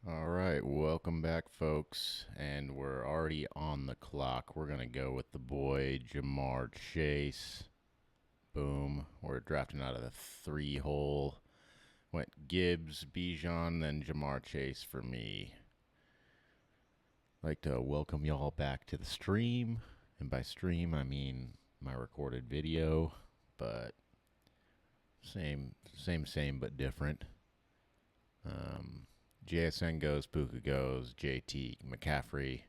All right, welcome back, folks. And we're already on the clock. We're going to go with the boy, Jamar Chase. Boom. We're drafting out of the 3 hole. Went Gibbs, Bijan, then Jamar Chase for me. I'd like to welcome y'all back to the stream. And by stream, I mean my recorded video. But same, but different. JSN goes, Puka goes, JT McCaffrey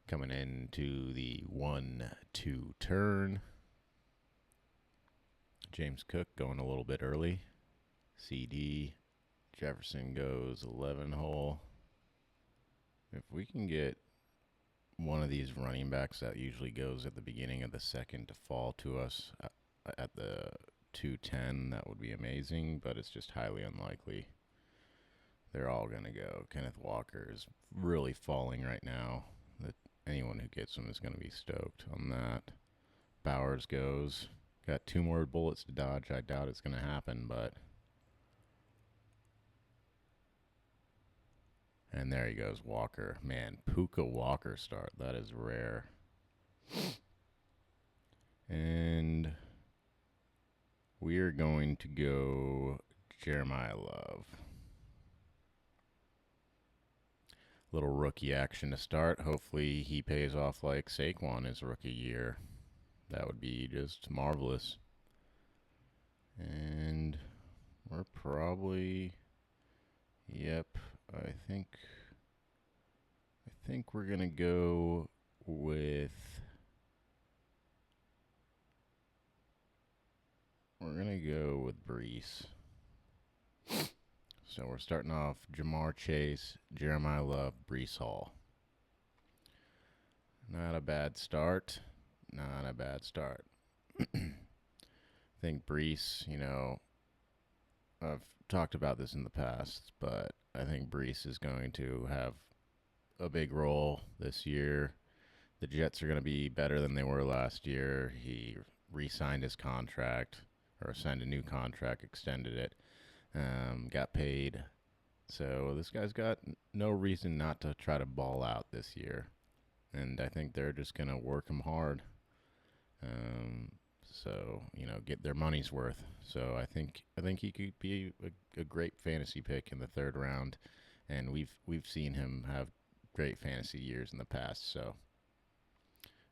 coming into the 1-2 turn. James Cook going a little bit early. CD. Jefferson goes 11 hole. If we can get one of these running backs that usually goes at the beginning of the second to fall to us at the 210, that would be amazing, but it's just highly unlikely. They're all going to go. Kenneth Walker is really falling right now. That anyone who gets him is going to be stoked on that. Bowers goes. Got 2 more bullets to dodge. I doubt it's going to happen, but... And there he goes, Walker. Man, Puka Walker start. That is rare. And we're going to go Jeremiah Love. Little rookie action to start. Hopefully he pays off like Saquon his rookie year. That would be just marvelous. And we're probably... Yep, I think we're going to go with... We're going to go with Brees. So we're starting off Jamar Chase, Jeremiah Love, Brees Hall. Not a bad start. Not a bad start. I think Brees, I've talked about this in the past, but I think Brees is going to have a big role this year. The Jets are going to be better than they were last year. He re-signed his contract, or signed a new contract, extended it. Got paid. So this guy's got no reason not to try to ball out this year. And I think they're just going to work him hard. So, get their money's worth. So I think he could be a great fantasy pick in the 3rd round. And we've seen him have great fantasy years in the past. So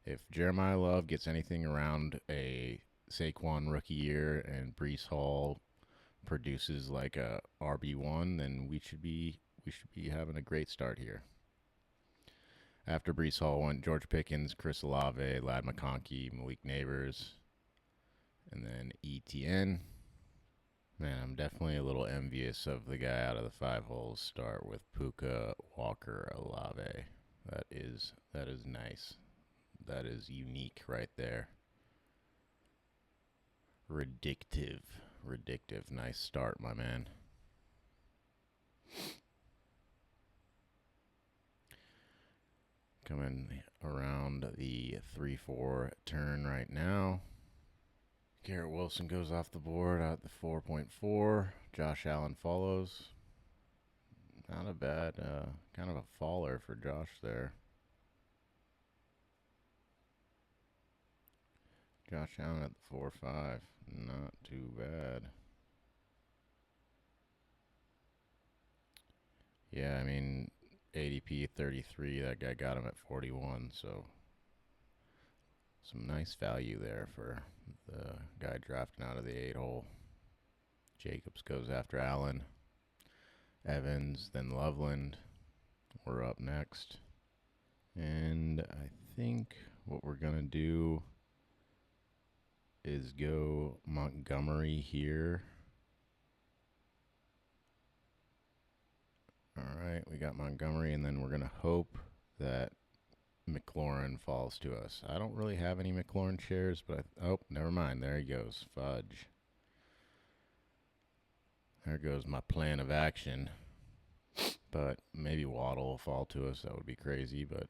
if Jeremiah Love gets anything around a Saquon rookie year and Brees Hall produces like a RB1, then we should be having a great start here. After Brees Hall went George Pickens, Chris Olave, Ladd McConkey, Malik Neighbors, and then ETN. Man, I'm definitely a little envious of the guy out of the 5 holes start with Puka, Walker, Olave. That is nice. That is unique right there. Ridiculous. Nice start, my man. Coming around the 3-4 turn right now. Garrett Wilson goes off the board at the 4.4. Josh Allen follows. Not a bad, kind of a faller for Josh there. Josh Allen at the 4.5. Not too bad. Yeah, I mean, ADP 33, that guy got him at 41, so some nice value there for the guy drafting out of the 8-hole. Jacobs goes after Allen. Evans, then Loveland. We're up next. And I think what we're going to do is go Montgomery here. All right, we got Montgomery, and then we're going to hope that McLaurin falls to us. I don't really have any McLaurin shares, but never mind. There he goes. Fudge. There goes my plan of action. But maybe Waddle will fall to us. That would be crazy, but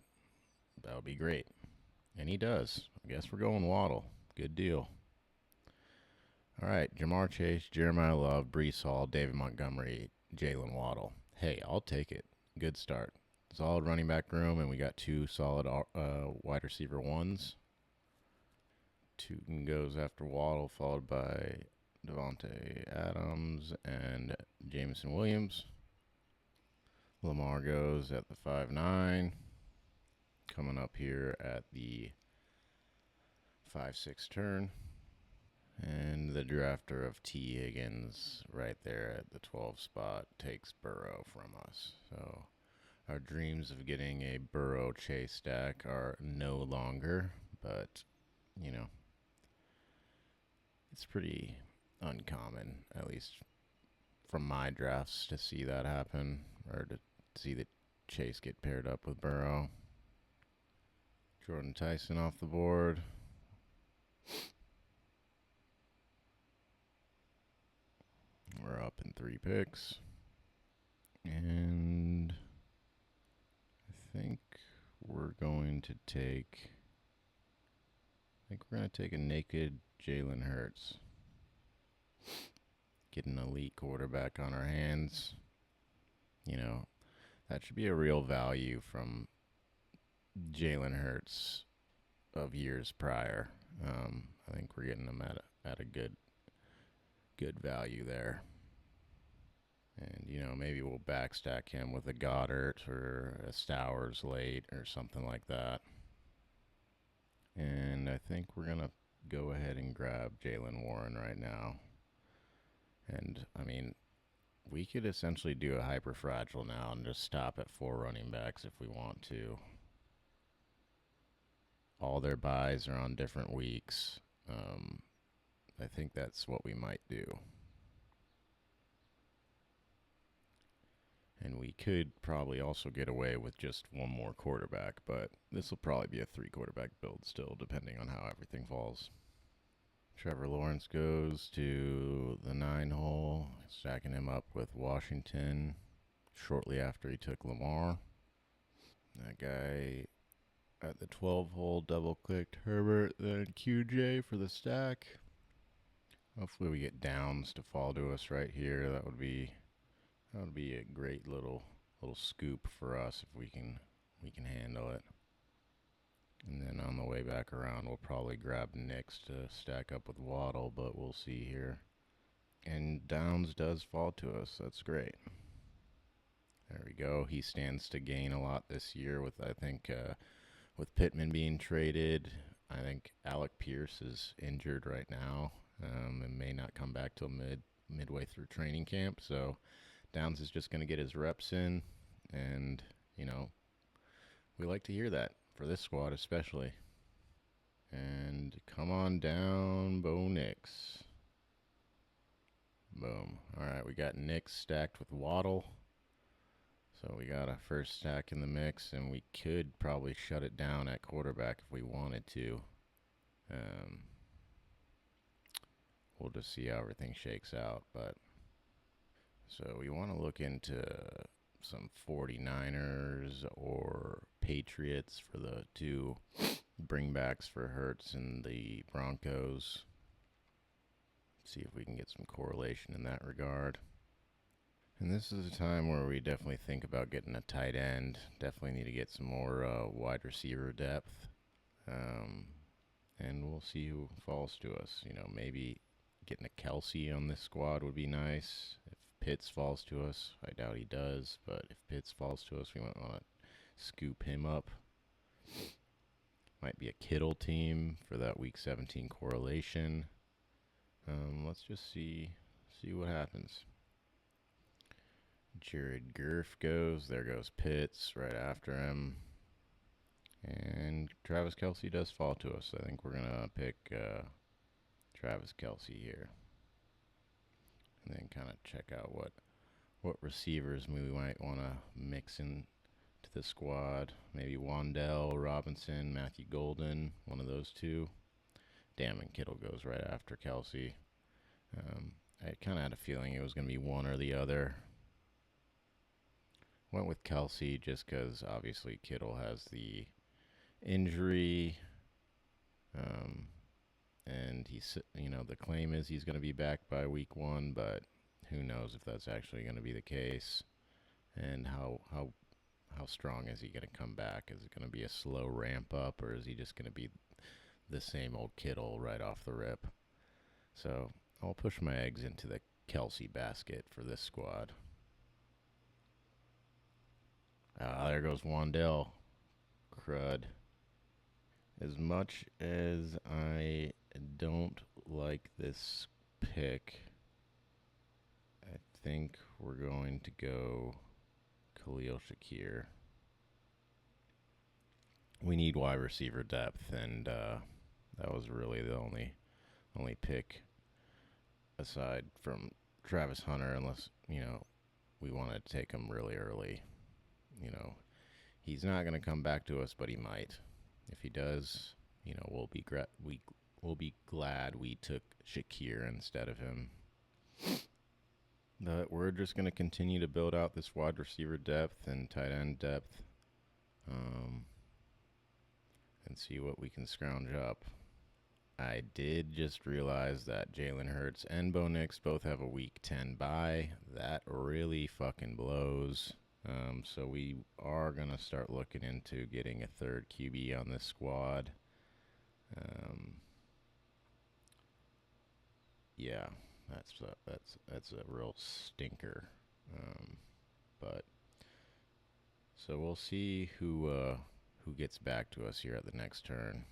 that would be great. And he does. I guess we're going Waddle. Good deal. All right, Jamar Chase, Jeremiah Love, Brees Hall, David Montgomery, Jaylen Waddle. Hey, I'll take it. good start. Solid running back room, and we got two solid wide receiver ones. Tootin goes after Waddle, followed by Devontae Adams and Jameson Williams. Lamar goes at the 5-9. Coming up here at the 5-6 turn. And the drafter of T. Higgins right there at the 12 spot takes Burrow from us. So our dreams of getting a Burrow Chase stack are no longer, but, you know, it's pretty uncommon, at least from my drafts, to see that happen or to see the Chase get paired up with Burrow. Jordan Tyson off the board. We're up in 3 picks. And I think we're going to take a naked Jalen Hurts. Get an elite quarterback on our hands. You know, that should be a real value from Jalen Hurts of years prior. I think we're getting him at a good value there. And, you know, maybe we'll backstack him with a Goddard or a Stowers late or something like that. And I think we're going to go ahead and grab Jaylen Warren right now. And, I mean, we could essentially do a hyper fragile now and just stop at 4 running backs if we want to. All their buys are on different weeks. I think that's what we might do. And we could probably also get away with just one more quarterback, but this will probably be a 3 quarterback build still, depending on how everything falls. Trevor Lawrence goes to the 9 hole, stacking him up with Washington shortly after he took Lamar. That guy at the 12 hole double clicked Herbert, then QJ for the stack. Hopefully we get Downs to fall to us right here. That would be a great little scoop for us if we can handle it. And then on the way back around, we'll probably grab Nix to stack up with Waddle, but we'll see here. And Downs does fall to us. That's great. There we go. He stands to gain a lot this year with, I think, with Pittman being traded. I think Alec Pierce is injured right now and may not come back till midway through training camp. So Downs is just going to get his reps in, and, you know, we like to hear that for this squad especially. And come on down, Bo Nix. Boom. All right, we got Nix stacked with Waddle. So we got a first stack in the mix, and we could probably shut it down at quarterback if we wanted to. We'll just see how everything shakes out. But so we want to look into some 49ers or Patriots for the 2 bringbacks for Hurts and the Broncos. See if we can get some correlation in that regard. And this is a time where we definitely think about getting a tight end. Definitely need to get some more wide receiver depth. And we'll see who falls to us. You know, maybe getting a Kelsey on this squad would be nice. If Pitts falls to us, I doubt he does, but if Pitts falls to us, we might want to scoop him up. Might be a Kittle team for that Week 17 correlation. Let's just see what happens. Jared Goff goes. There goes Pitts right after him. And Travis Kelce does fall to us. I think we're going to pick Travis Kelce here. And then kind of check out what receivers we might want to mix in to the squad. Maybe Wan'Dale Robinson, Matthew Golden, one of those 2. Damn, and Kittle goes right after Kelce. I kind of had a feeling it was going to be one or the other. Went with Kelce just because obviously Kittle has the injury. And he's, you know, the claim is he's going to be back by week 1, but who knows if that's actually going to be the case and how how strong is he going to come back? Is it going to be a slow ramp up, or is he just going to be the same old Kittle right off the rip? So I'll push my eggs into the Kelsey basket for this squad. There goes Wandell. Crud. As much as I don't like this pick, I think we're going to go Khalil Shakir. We need wide receiver depth, and that was really the only pick aside from Travis Hunter, unless we want to take him really early. He's not going to come back to us, but he might. If he does, we'll be glad we took Shakir instead of him. But we're just going to continue to build out this wide receiver depth and tight end depth, and see what we can scrounge up. I did just realize that Jalen Hurts and Bo Nix both have a Week 10 bye. That really fucking blows. So we are going to start looking into getting a third QB on this squad. Yeah, that's a real stinker. But so we'll see who gets back to us here at the next turn,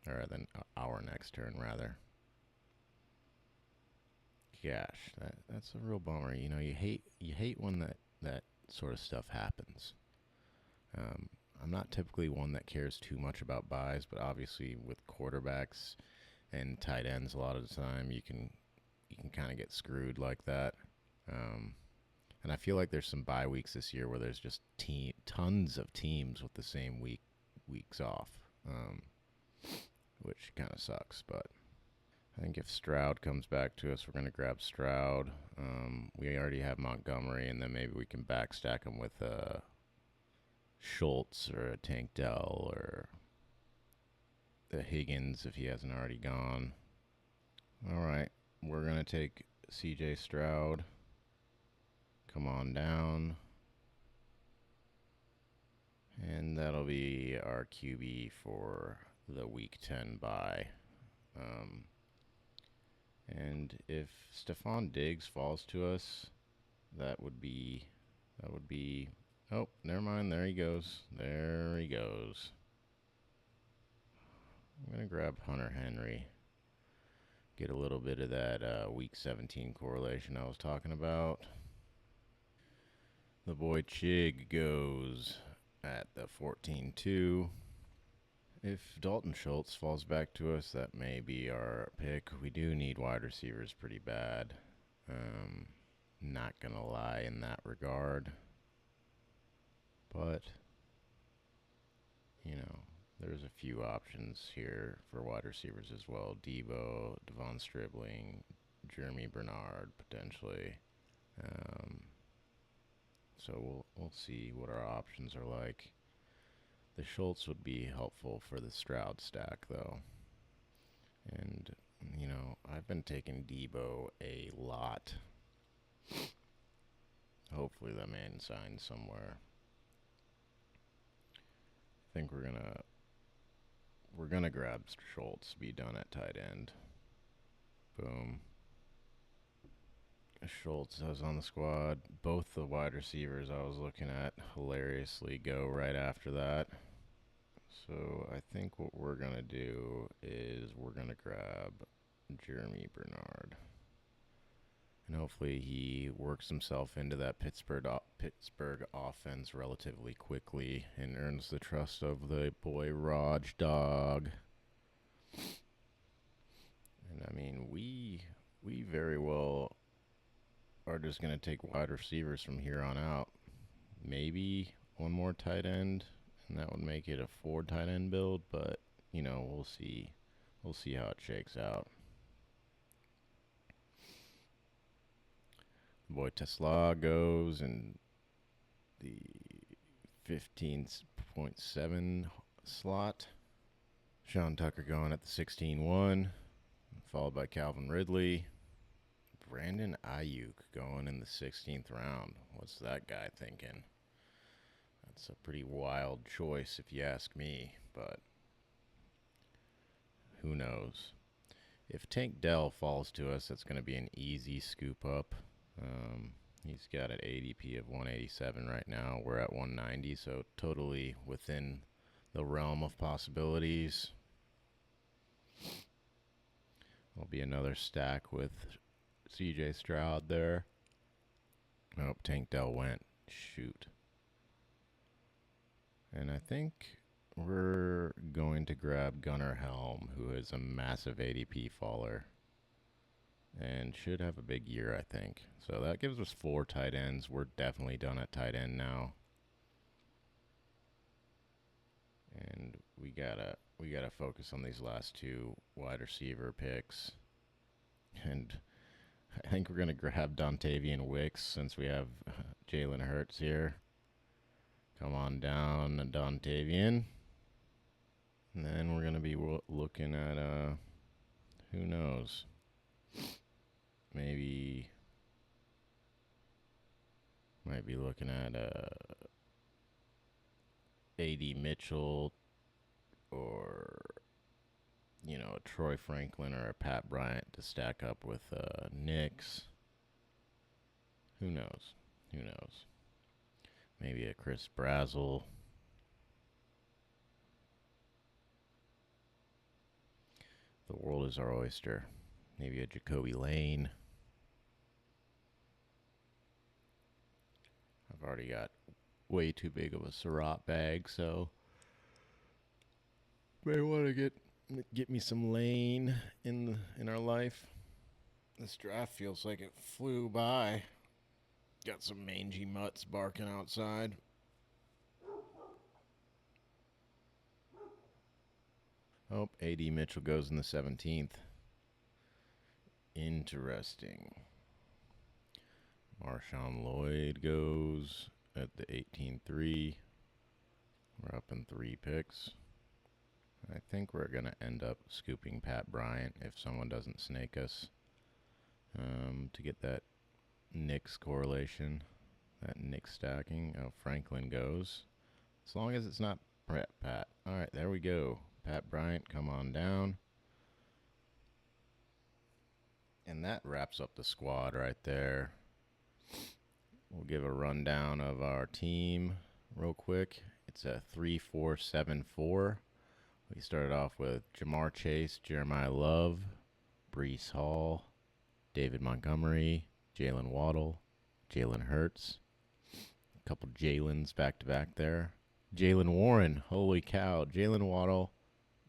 or then our next turn rather. Gosh, that's a real bummer. You hate when that sort of stuff happens. I'm not typically one that cares too much about buys, but obviously with quarterbacks and tight ends, a lot of the time you can kind of get screwed like that. And I feel like there's some bye weeks this year where there's just tons of teams with the same weeks off, which kind of sucks. But I think if Stroud comes back to us, we're going to grab Stroud. We already have Montgomery, and then maybe we can backstack him with Schultz or a Tank Dell or the Higgins if he hasn't already gone. All right, we're going to take CJ Stroud. Come on down. And that'll be our QB for the Week 10 bye. And if Stephon Diggs falls to us, that would be. Oh, never mind. There he goes. I'm gonna grab Hunter Henry. Get a little bit of that Week 17 correlation I was talking about. The boy Chig goes at the 14-2. If Dalton Schultz falls back to us, that may be our pick. We do need wide receivers pretty bad. Not going to lie in that regard. But, there's a few options here for wide receivers as well. Debo, Devon Stribling, Jeremy Bernard, potentially. So we'll see what our options are like. The Schultz would be helpful for the Stroud stack, though. And, I've been taking Debo a lot. Hopefully that man signs somewhere. I think we're gonna grab Schultz, be done at tight end. Boom. Schultz was on the squad. Both the wide receivers I was looking at hilariously go right after that. So I think what we're going to do is we're going to grab Jeremy Bernard. And hopefully he works himself into that Pittsburgh offense relatively quickly and earns the trust of the boy Raj Dog. And I mean, we very well are just going to take wide receivers from here on out. Maybe one more tight end, and that would make it a 4 tight end build, but, we'll see. We'll see how it shakes out. The boy Tesla goes in the 15.7 slot. Sean Tucker going at the 16-1, followed by Calvin Ridley. Brandon Ayuk going in the 16th round. What's that guy thinking? That's a pretty wild choice if you ask me, but who knows? If Tank Dell falls to us, that's going to be an easy scoop up. He's got an ADP of 187 right now. We're at 190, so totally within the realm of possibilities. There'll be another stack with CJ Stroud there. Oh, Tank Dell went. Shoot. And I think we're going to grab Gunnar Helm, who is a massive ADP faller and should have a big year, I think. So that gives us 4 tight ends. We're definitely done at tight end now. And we gotta focus on these last 2 wide receiver picks. And I think we're gonna grab Dontavian Wicks since we have Jalen Hurts here. Come on down, Dontavian. And then we're gonna be looking at who knows? Might be looking at A.D. Mitchell or, a Troy Franklin or a Pat Bryant to stack up with Knicks. Who knows? Maybe a Chris Brazzle. The world is our oyster. Maybe a Jacoby Lane. I've already got way too big of a Surratt bag, so may want to get me some Lane in our life. This draft feels like it flew by. Got some mangy mutts barking outside. Oh, A.D. Mitchell goes in the 17th. Interesting. Marshawn Lloyd goes at the 18-3. We're up in 3 picks. I think we're going to end up scooping Pat Bryant if someone doesn't snake us to get that Knicks correlation, that Knicks stacking. Oh, Franklin goes. As long as it's not Pat. All right, there we go. Pat Bryant, come on down. And that wraps up the squad right there. We'll give a rundown of our team real quick. It's a 3-4-7-4. We started off with Jamar Chase, Jeremiah Love, Breece Hall, David Montgomery, Jaylen Waddle, Jalen Hurts. A couple Jaylens back-to-back there. Jaylen Warren, holy cow. Jaylen Waddle,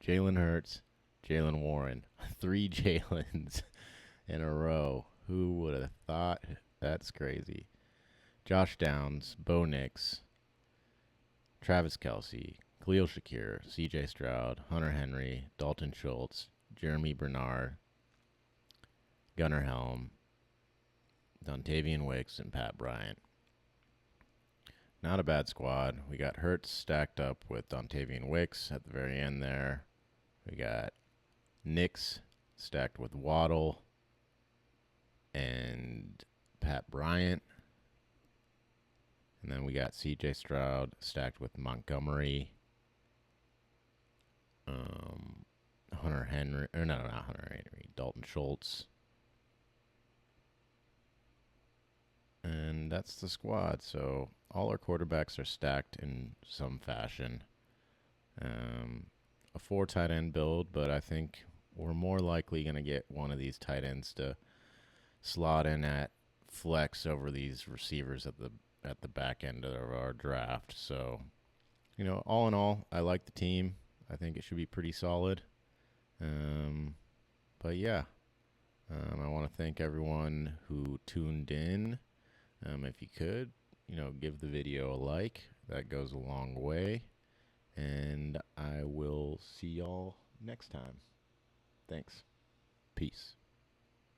Jalen Hurts, Jaylen Warren. 3 Jaylens in a row. Who would have thought? That's crazy. Josh Downs, Bo Nix, Travis Kelce, Khalil Shakir, CJ Stroud, Hunter Henry, Dalton Schultz, Jeremy Bernard, Gunnar Helm, Dontavian Wicks, and Pat Bryant. Not a bad squad. We got Hurts stacked up with Dontavian Wicks at the very end there. We got Nix stacked with Waddle and Pat Bryant. And then we got CJ Stroud stacked with Montgomery, Hunter Henry, or no, not Hunter Henry, Dalton Schultz. And that's the squad. So all our quarterbacks are stacked in some fashion. A 4 tight end build, but I think we're more likely going to get one of these tight ends to slot in at flex over these receivers at the back end of our draft. So, all in all, I like the team. I think it should be pretty solid. But yeah, I want to thank everyone who tuned in. If you could, give the video a like. That goes a long way. And I will see y'all next time. Thanks. Peace.